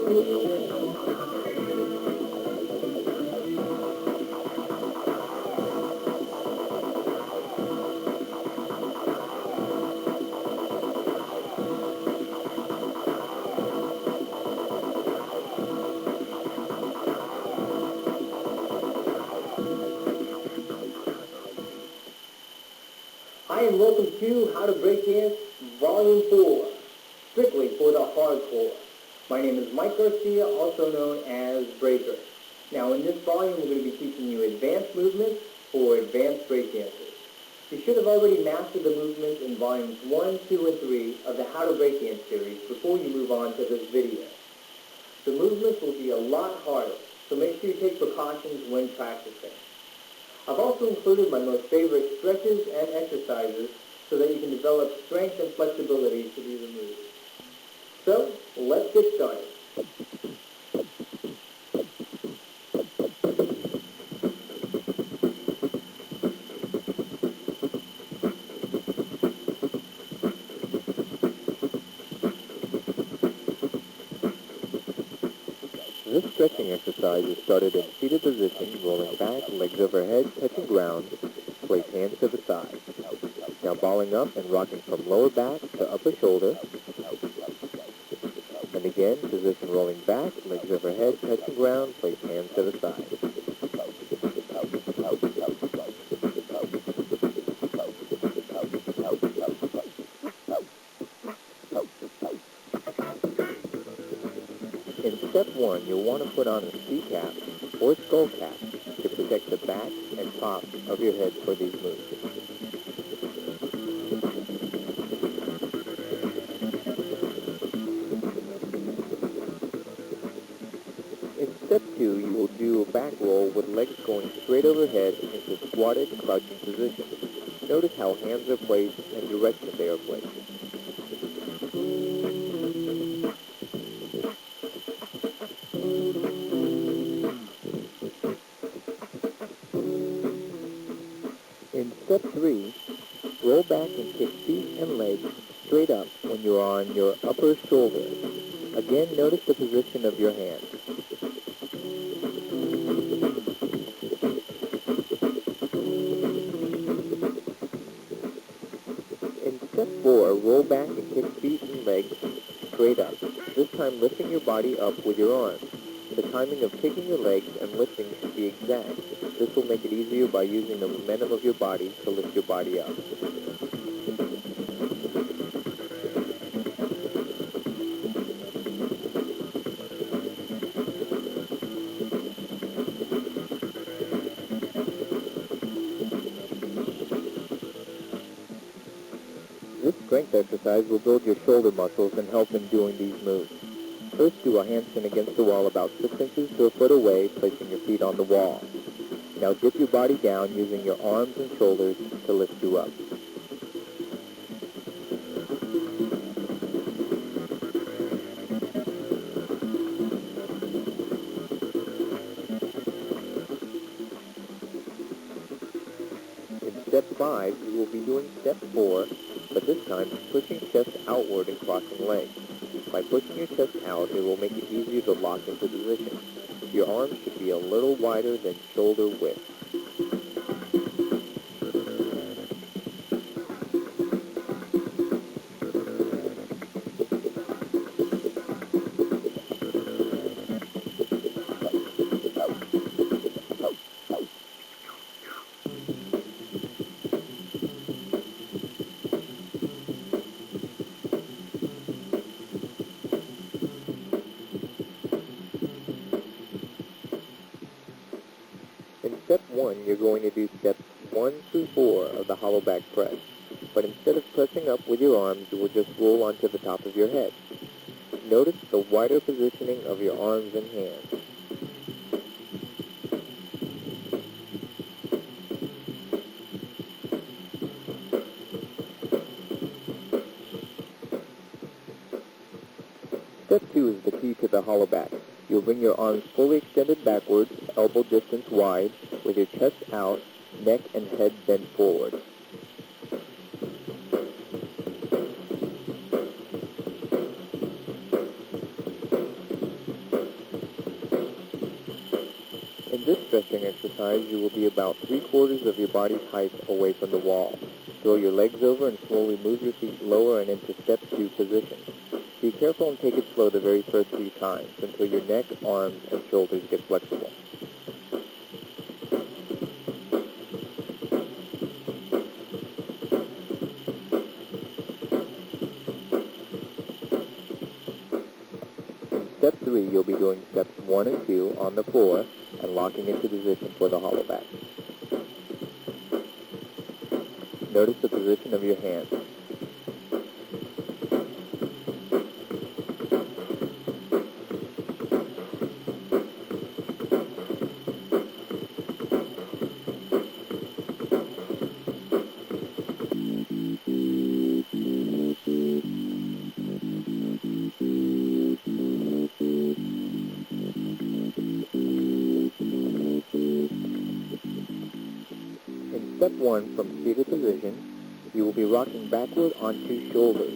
Hi and welcome to How to Break Dance Volume 4, strictly for the hardcore. My name is Mike Garcia, also known as Breaker. Now in this volume we're going to be teaching you advanced movements for advanced breakdancers. You should have already mastered the movements in volumes 1, 2, and 3 of the How to Break Dance series before you move on to this video. The movements will be a lot harder, so make sure you take precautions when practicing. I've also included my most favorite stretches and exercises so that you can develop strength and flexibility to do the moves. So, let's get started. This stretching exercise is started in seated position, rolling back, legs overhead, touching ground, place hands to the side. Now balling up and rocking from lower back to upper shoulder. And again, position rolling back, legs overhead, touching ground, place hands to the side. In step 1, you'll want to put on a sea cap or skull cap to protect the back and top of your head for these moves. In step 2, you will do a back roll with legs going straight overhead into squatted crouching position. Notice how hands are placed and direction they are placed. In step 3, roll back and kick feet and legs straight up when you are on your upper shoulder. Again, notice the position of your hands. In step 4, roll back and kick feet and legs straight up, this time lifting your body up with your arms. The timing of kicking your legs and lifting should be exact. This will make it easier by using the momentum of your body to lift your body up. This strength exercise will build your shoulder muscles and help in doing these moves. First, do a handstand against the wall about 6 inches to a foot away, placing your feet on the wall. Now dip your body down using your arms and shoulders to lift you up. In step 5, you will be doing step 4, but this time pushing chest outward and crossing legs. By pushing your chest out, it will make it easier to lock into position. Your arms should be a little wider than shoulder width. In step 1, you're going to do steps 1 through 4 of the hollow back press. But instead of pressing up with your arms, you will just roll onto the top of your head. Notice the wider positioning of your arms and hands. Step 2 is the key to the hollow back. You'll bring your arms fully extended backwards, elbow distance wide, with your chest out, neck and head bent forward. In this stretching exercise, you will be about 3/4 of your body's height away from the wall. Throw your legs over and slowly move your feet lower and into step 2 position. Be careful and take it slow the very first 3 times until your neck, arms, and shoulders get flexible. In step 3, you'll be doing steps 1 and 2 on the floor and locking into position for the hollow back. Notice the position of your hands. In step 1, from seated position, you will be rocking backward onto shoulders.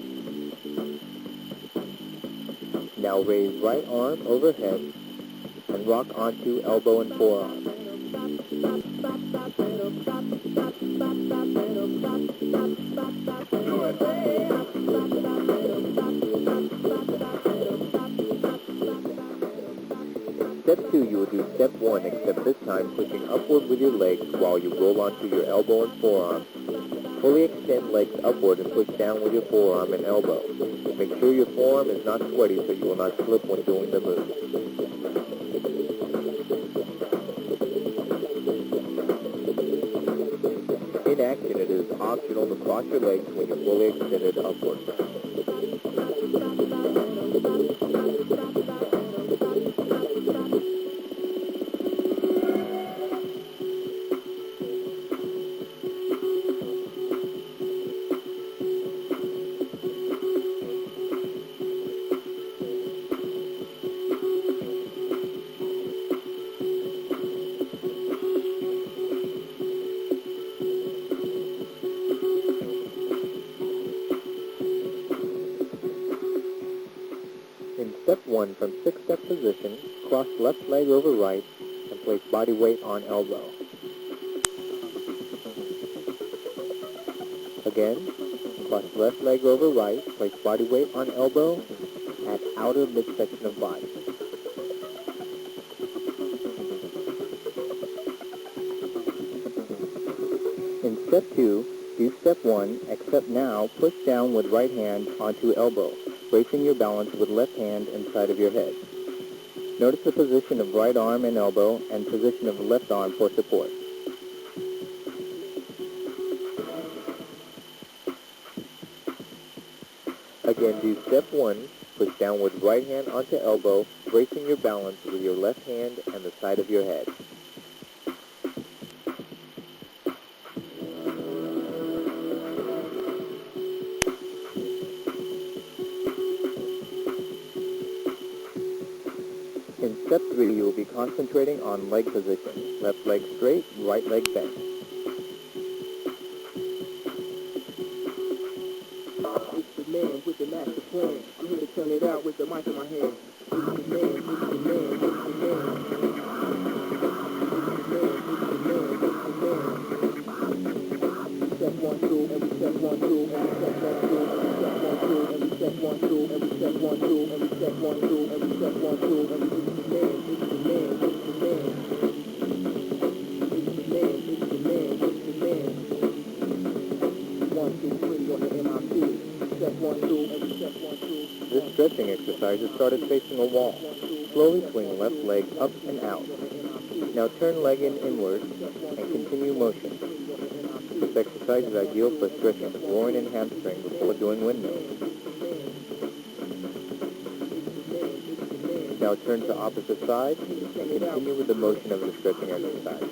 Now raise right arm overhead and rock onto elbow and forearm. Step 2, you will do step 1, except this time pushing upward with your legs while you roll onto your elbow and forearm. Fully extend legs upward and push down with your forearm and elbow. Make sure your forearm is not sweaty so you will not slip when doing the move. In action, it is optional to cross your legs when you're fully extended upward. In step 1, from 6-step position, cross left leg over right and place body weight on elbow. Again, cross left leg over right, place body weight on elbow at outer midsection of body. In step 2, do step 1, except now push down with right hand onto elbow, bracing your balance with left hand inside of your head. Notice the position of right arm and elbow and position of left arm for support. Again, do step 1, push down with right hand onto elbow, bracing your balance with your left hand and the side of your head. In step 3, you will be concentrating on leg position. Left leg straight, right leg bent. It's the man with the master plan. I'm here to turn it out with the mic in my hand. It's the man, it's the man, it's the man. Step 1, 2, and we step 1, 2, and we step 1, 2, and we step 1, 2, and we step 1, 2, and we step 1, 2, and we step 1, 2, and we step 1, 2, and we it's the man, it's the man, it's the man. It's the man, it's the man, it's the man. 1, 2, 3 on the MIP. Step 1, 2, and we step 1, 2. This stretching exercise is started facing a wall. Slowly swing left leg up and out. Now turn leg inward and continue motion. This exercise is ideal for stretching the groin and hamstring before doing windmills. Now turn to opposite side and continue with the motion of the stretching exercise.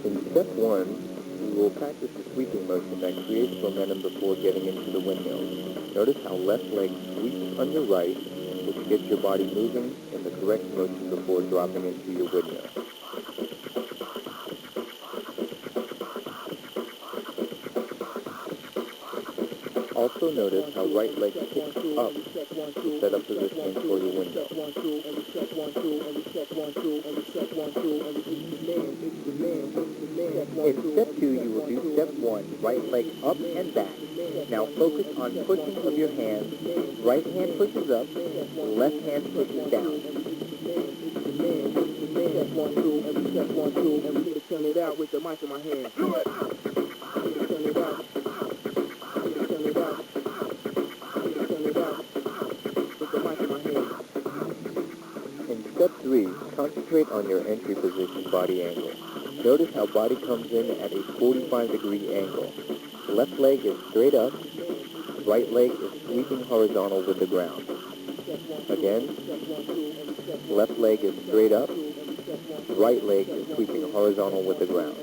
In step 1, we will practice the sweeping motion that creates momentum before getting into the windmill. Notice how left leg sweeps on your right, which gets your body moving in the correct motion before dropping into your windmill. Also notice how right leg kicks up to set up positioning for your windmill. In step 2, you will do step 1, right leg up and back. Now focus on pushing of your hands. Right hand pushes up, left hand pushes down. Turn it out with the mic in my hand. Turn it out. Turn it out. Turn it out with the mic in my hand. In step 3, concentrate on your entry position body angle. Notice how body comes in at a 45-degree angle. Left leg is straight up, right leg is sweeping horizontal with the ground. Again, left leg is straight up, right leg is sweeping horizontal with the ground.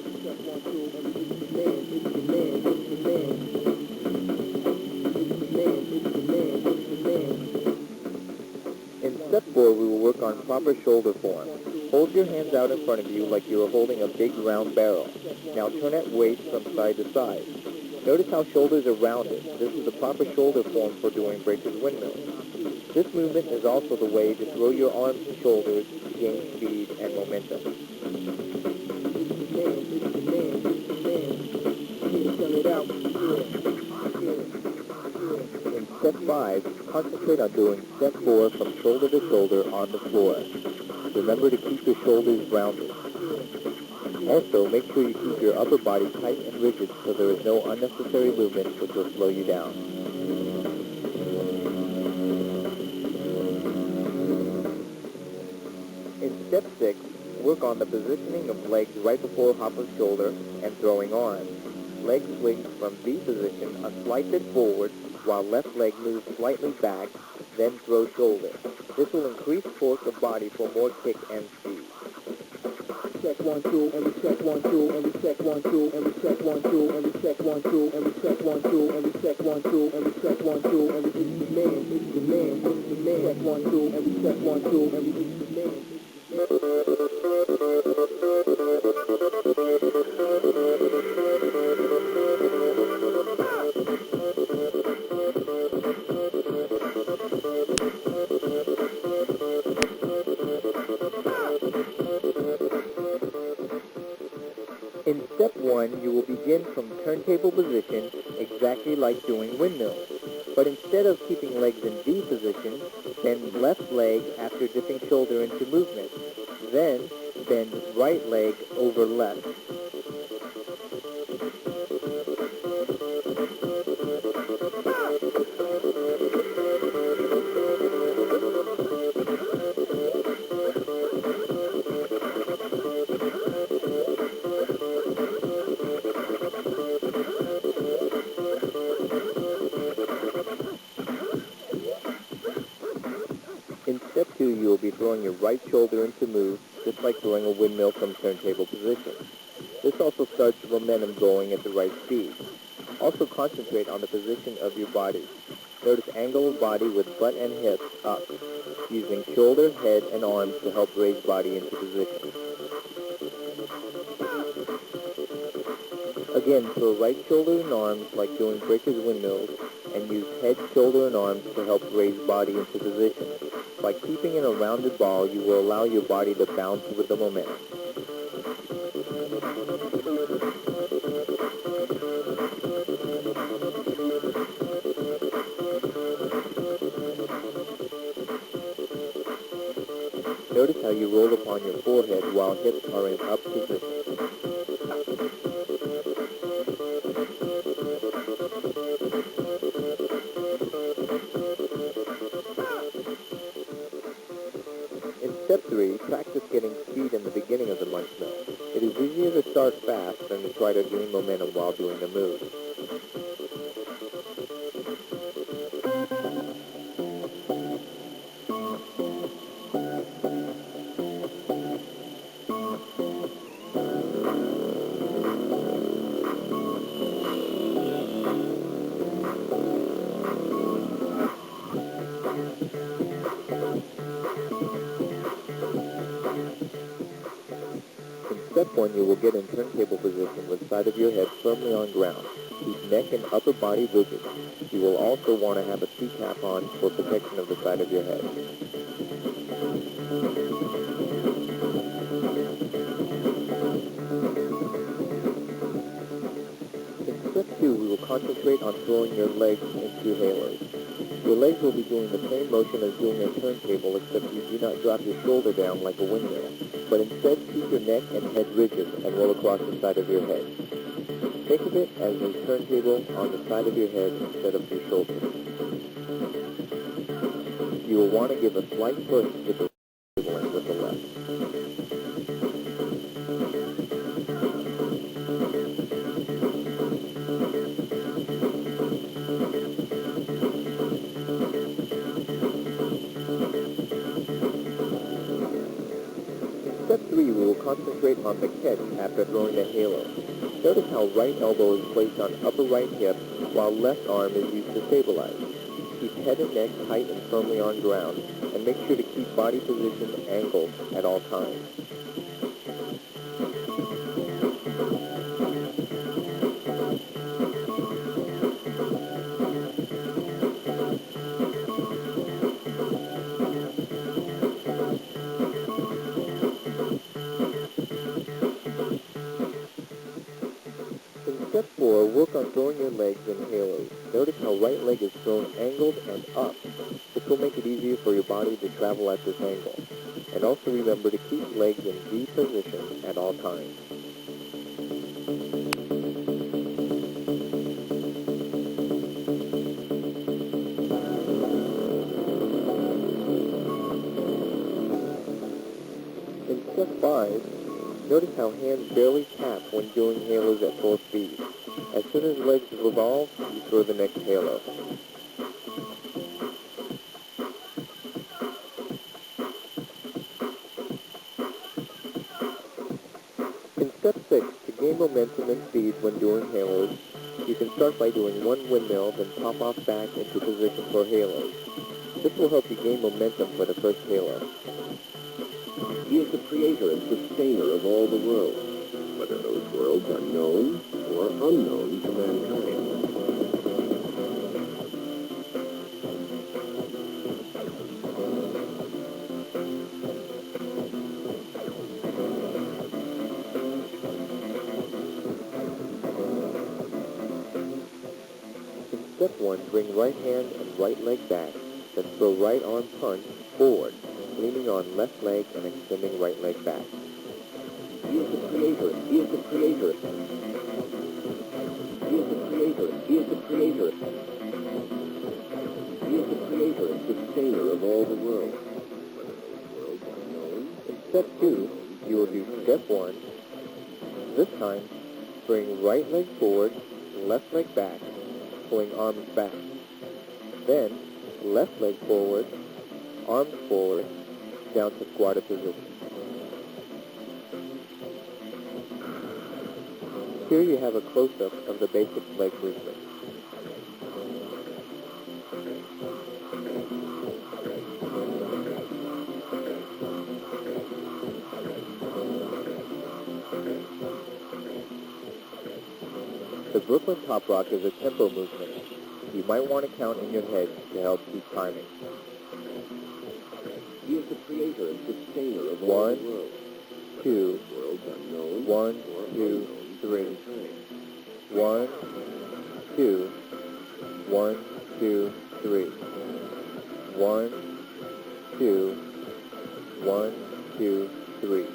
In step 4, we will work on proper shoulder form. Hold your hands out in front of you like you are holding a big round barrel. Now turn at waist from side to side. Notice how shoulders are rounded. This is the proper shoulder form for doing breaker's windmills. This movement is also the way to throw your arms and shoulders to gain speed and momentum. In step 5, concentrate on doing step 4 from shoulder to shoulder on the floor. Remember to keep your shoulders rounded. Also, make sure you keep your upper body tight and rigid so there is no unnecessary movement which will slow you down. In step 6, work on the positioning of legs right before hop of shoulder and throwing arms. Leg swings from V position a slight bit forward while left leg moves slightly back, then throw shoulder. This will increase torque of body for more kick and speed. Check 1 2 and we check 1 2 and we check 1 2 and we check 1 2 and we check 1 2 and we check 1 2 and we check 1 2 and we check 1 2 and we it's the man, it's the man, it's the man. Check 1 2 and we check 1 2 and we it's the man. In step 1, you will begin from turntable position exactly like doing windmills. But instead of keeping legs in V position, bend left leg after dipping shoulder into movement. Then, bend right leg over left. In step 2, you will be throwing your right shoulder into move, just like throwing a windmill from turntable position. This also starts the momentum going at the right speed. Also concentrate on the position of your body. Notice angle of body with butt and hips up, using shoulder, head, and arms to help raise body into position. Again, throw right shoulder and arms like doing breaker's windmills, and use head, shoulder, and arms to help raise body into position. By keeping in a rounded ball, you will allow your body to bounce with the momentum. Notice how you roll upon your forehead while hips are in up position. In step 3, practice getting speed in the beginning of the munch mill. It is easier to start fast than to try to gain momentum while doing the move. 1, you will get in turntable position with side of your head firmly on ground. Keep neck and upper body rigid. You will also want to have a C-cap on for protection of the side of your head. In step 2, we will concentrate on throwing your legs into halos. Your legs will be doing the same motion as doing a turntable, except you do not drop your shoulder down like a windmill, but instead keep your neck and head rigid and roll across the side of your head. Think of it as a turntable on the side of your head instead of your shoulders. You will want to give a slight push with the table and with the left. In step 3, we will concentrate on the catch after throwing the halo. Notice how right elbow is placed on upper right hip while left arm is used to stabilize. Keep head and neck tight and firmly on ground, and make sure to keep body position angled at all times. In step 4, work on throwing your legs in halos. Notice how right leg is thrown angled and up. This will make it easier for your body to travel at this angle. And also remember to keep legs in V position at all times. In step 5, notice how hands barely tap when doing halos at full speed. As soon as legs revolve, you throw the next halo. In step 6, to gain momentum and speed when doing halos, you can start by doing one windmill, then pop off back into position for halos. This will help you gain momentum for the first halo. He is the creator and sustainer of all the worlds, whether those worlds are known or unknown to mankind. In step 1, bring right hand and right leg back, then throw right arm punch forward, leaning on left leg and extending right leg back. He is the creator. He is the creator. He is the creator. He is the creator. He is the creator and sustainer of all the worlds, whether those worlds are known. In step 2, you will do step 1. This time, bring right leg forward, left leg back, pulling arms back. Then, left leg forward, arms forward, down to squatted position. Here you have a close-up of the basic leg movement. The Brooklyn Top Rock is a tempo movement. You might want to count in your head to help keep timing. He is the creator and sustainer of all 1, the worlds. 2, Worlds unknown 1, or 2, unknown 3. to mankind. 1, 2, 1, 2, 3. 1, 2, 1, 2, 3.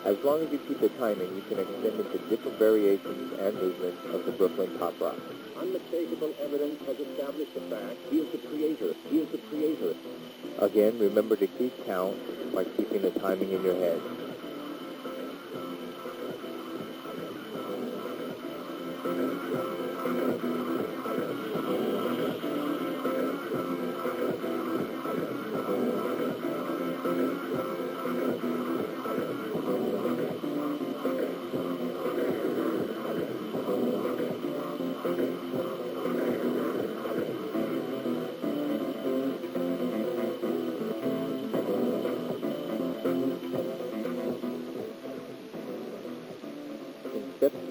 As long as you keep the timing, you can extend into different variations and movements of the Brooklyn Top Rock. Unmistakable evidence has established the fact he is the creator. He is the creator. Again, remember to keep count by keeping the timing in your head.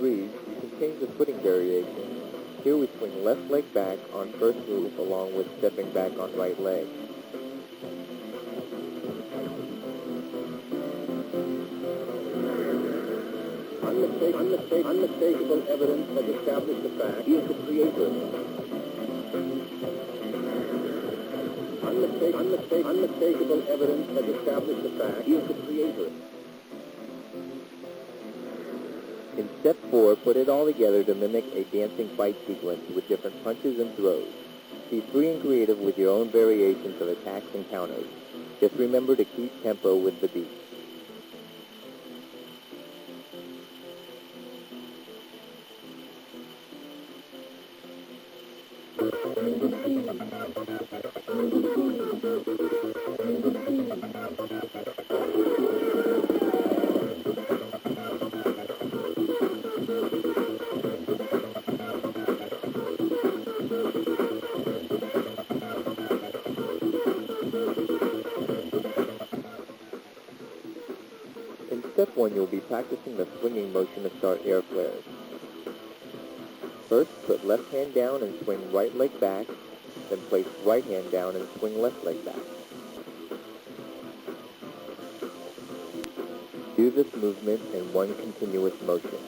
3, you can change the footing variation. Here we swing left leg back on first move along with stepping back on right leg. Unmistakable evidence has established the fact he is the creator. Unmistakable evidence has established the fact he is the creator. In step 4, put it all together to mimic a dancing fight sequence with different punches and throws. Be free and creative with your own variations of attacks and counters. Just remember to keep tempo with the beat. In step 1, you'll be practicing the swinging motion to start air flares. First, put left hand down and swing right leg back, then place right hand down and swing left leg back. Do this movement in one continuous motion.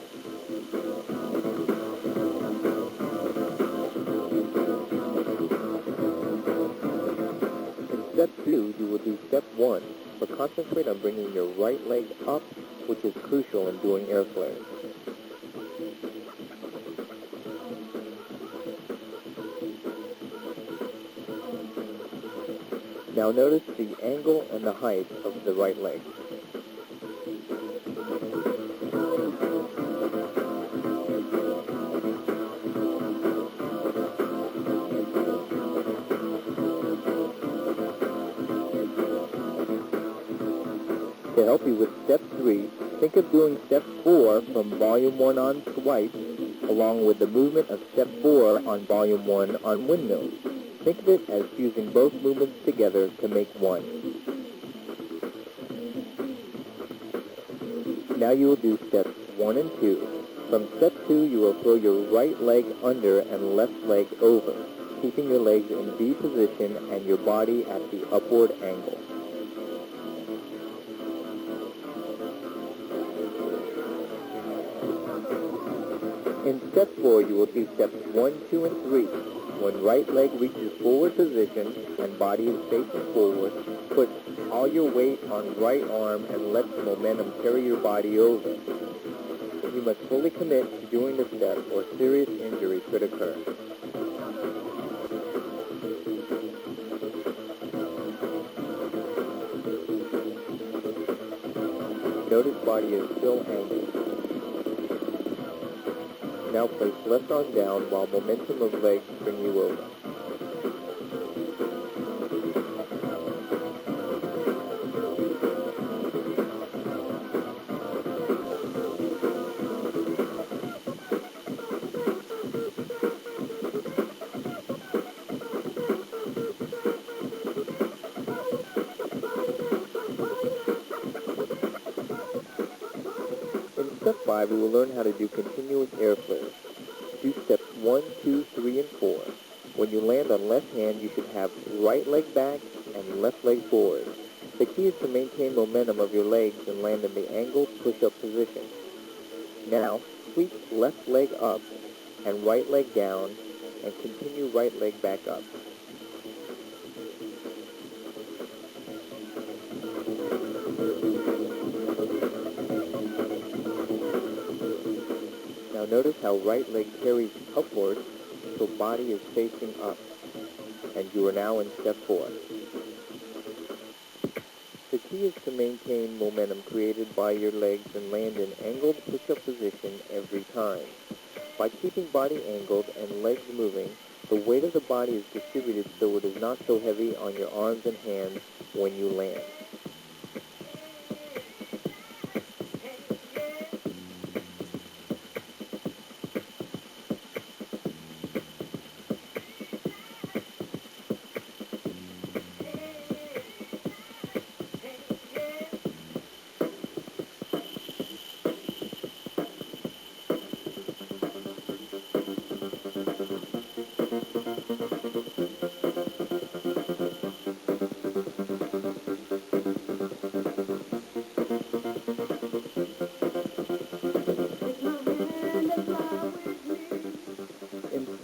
In step 2, you will do step 1, but concentrate on bringing your right leg up, which is crucial in doing air flares. Now notice the angle and the height of the right leg. To help you with step 3, think of doing step 4 from volume 1 on swipe, along with the movement of step 4 on volume 1 on windmills. Think of it as fusing both movements together to make one. Now you will do steps 1 and 2. From step 2, you will throw your right leg under and left leg over, keeping your legs in V position and your body at the upward angle. In step 4, you will do steps 1, 2, and 3. When right leg reaches forward position and body is facing forward, put all your weight on right arm and let the momentum carry your body over. You must fully commit to doing the step or serious injury could occur. Notice body is still angled. Now place left arm down while momentum of legs bring you over. In step 5, we will learn how to do continuous air flares. Do steps 1, 2, 3, and 4. When you land on left hand, you should have right leg back and left leg forward. The key is to maintain momentum of your legs and land in the angled push-up position. Now, sweep left leg up and right leg down and continue right leg back up. Now notice how right leg carries upward, so body is facing up, and you are now in step 4. The key is to maintain momentum created by your legs and land in angled push-up position every time. By keeping body angled and legs moving, the weight of the body is distributed so it is not so heavy on your arms and hands when you land.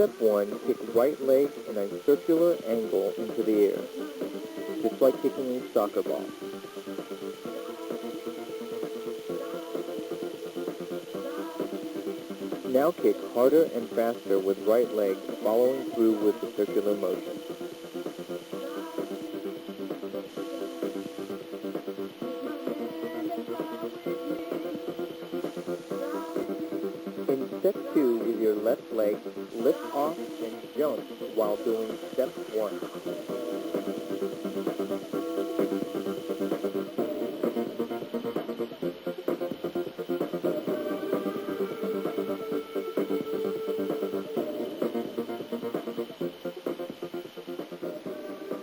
step 1, kick right leg in a circular angle into the air, just like kicking a soccer ball. Now kick harder and faster with right leg, following through with the circular motion. In step 2, with your left leg, lift off and jump while doing step 1.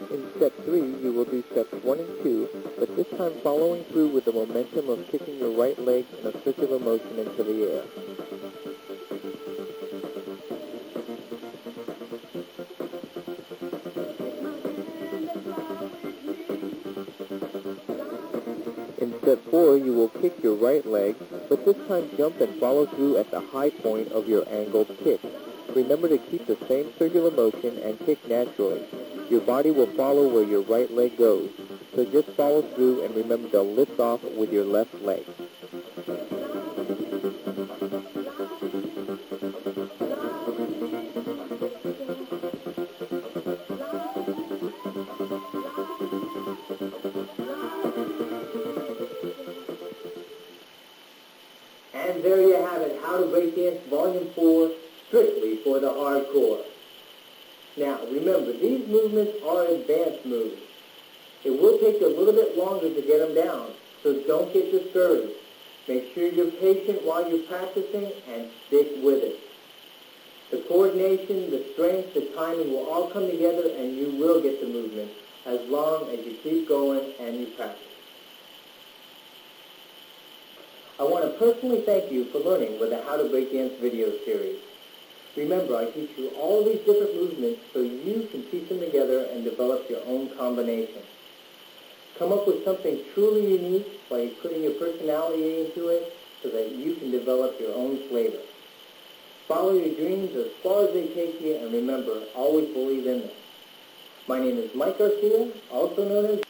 In step 3, you will do steps 1 and 2, but this time following through with the momentum of kicking your right leg in a circular motion into the air. In step 4, you will kick your right leg, but this time jump and follow through at the high point of your angled kick. Remember to keep the same circular motion and kick naturally. Your body will follow where your right leg goes, so just follow through and remember to lift off with your left leg. And there you have it, How to Breakdance Volume 4, strictly for the hardcore. Now, remember, these movements are advanced moves. It will take you a little bit longer to get them down, so don't get discouraged. Make sure you're patient while you're practicing and stick with it. The coordination, the strength, the timing will all come together and you will get the movement as long as you keep going and you practice. I want to personally thank you for learning with the How to Breakdance video series. Remember, I teach you all these different movements so you can piece them together and develop your own combination. Come up with something truly unique by putting your personality into it so that you can develop your own flavor. Follow your dreams as far as they take you, and remember, always believe in them. My name is Mike Garcia, also known as